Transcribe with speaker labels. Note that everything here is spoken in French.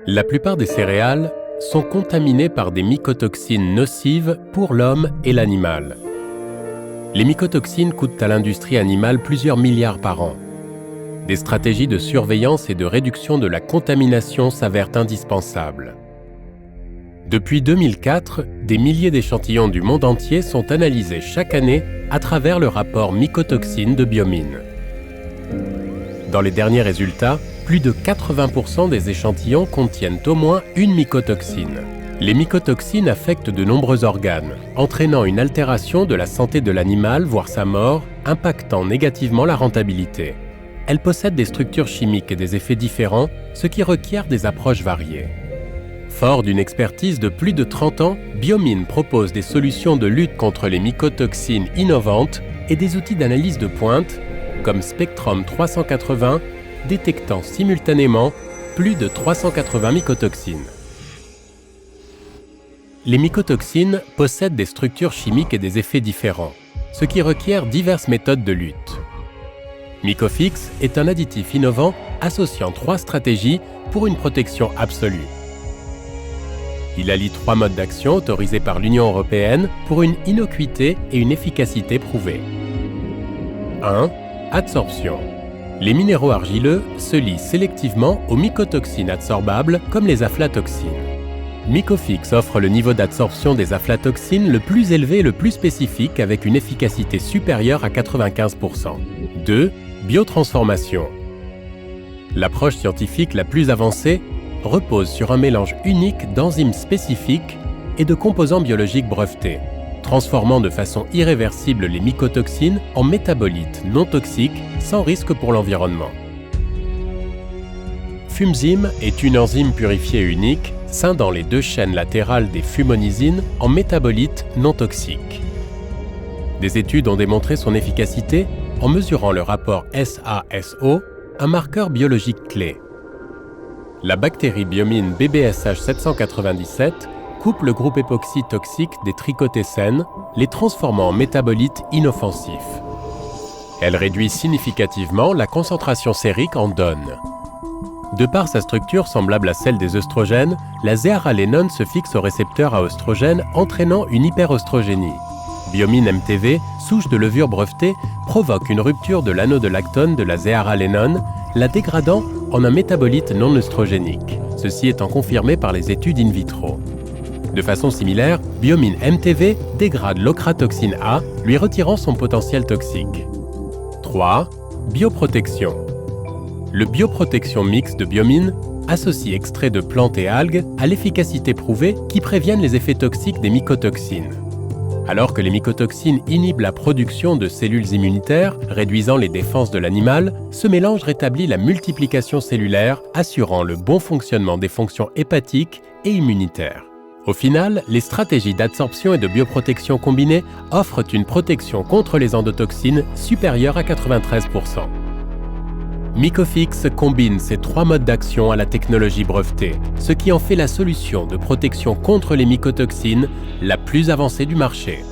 Speaker 1: La plupart des céréales sont contaminées par des mycotoxines nocives pour l'homme et l'animal. Les mycotoxines coûtent à l'industrie animale plusieurs milliards par an. Des stratégies de surveillance et de réduction de la contamination s'avèrent indispensables. Depuis 2004, des milliers d'échantillons du monde entier sont analysés chaque année à travers le rapport mycotoxines de Biomine. Dans les derniers résultats, plus de 80% des échantillons contiennent au moins une mycotoxine. Les mycotoxines affectent de nombreux organes, entraînant une altération de la santé de l'animal, voire sa mort, impactant négativement la rentabilité. Elles possèdent des structures chimiques et des effets différents, ce qui requiert des approches variées. Fort d'une expertise de plus de 30 ans, Biomine propose des solutions de lutte contre les mycotoxines innovantes et des outils d'analyse de pointe, comme Spectrum 380, détectant simultanément plus de 380 mycotoxines. Les mycotoxines possèdent des structures chimiques et des effets différents, ce qui requiert diverses méthodes de lutte. Mycofix est un additif innovant associant 3 stratégies pour une protection absolue. Il allie 3 modes d'action autorisés par l'Union européenne pour une innocuité et une efficacité prouvées. 1. Adsorption. Les minéraux argileux se lient sélectivement aux mycotoxines adsorbables comme les aflatoxines. Mycofix offre le niveau d'adsorption des aflatoxines le plus élevé et le plus spécifique avec une efficacité supérieure à 95%. 2. Biotransformation. L'approche scientifique la plus avancée repose sur un mélange unique d'enzymes spécifiques et de composants biologiques brevetés, transformant de façon irréversible les mycotoxines en métabolites non toxiques sans risque pour l'environnement. Fumzyme est une enzyme purifiée unique scindant les 2 chaînes latérales des fumonisines en métabolites non toxiques. Des études ont démontré son efficacité en mesurant le rapport SA-SO, un marqueur biologique clé. La bactérie Biomine BBSH 797 coupe le groupe époxy toxique des trichothécènes, les transformant en métabolites inoffensifs. Elle réduit significativement la concentration sérique en DON. De par sa structure semblable à celle des œstrogènes, la zéaralénone se fixe au récepteur à oestrogène, entraînant une hyperoestrogénie. Biomine MTV, souche de levure brevetée, provoque une rupture de l'anneau de lactone de la zéaralénone, la dégradant en un métabolite non œstrogénique, ceci étant confirmé par les études in vitro. De façon similaire, Biomine MTV dégrade l'ochratoxine A, lui retirant son potentiel toxique. 3. Bioprotection. Le bioprotection mix de Biomine associe extraits de plantes et algues à l'efficacité prouvée qui préviennent les effets toxiques des mycotoxines. Alors que les mycotoxines inhibent la production de cellules immunitaires, réduisant les défenses de l'animal, ce mélange rétablit la multiplication cellulaire, assurant le bon fonctionnement des fonctions hépatiques et immunitaires. Au final, les stratégies d'adsorption et de bioprotection combinées offrent une protection contre les endotoxines supérieure à 93%. Mycofix combine ces 3 modes d'action à la technologie brevetée, ce qui en fait la solution de protection contre les mycotoxines la plus avancée du marché.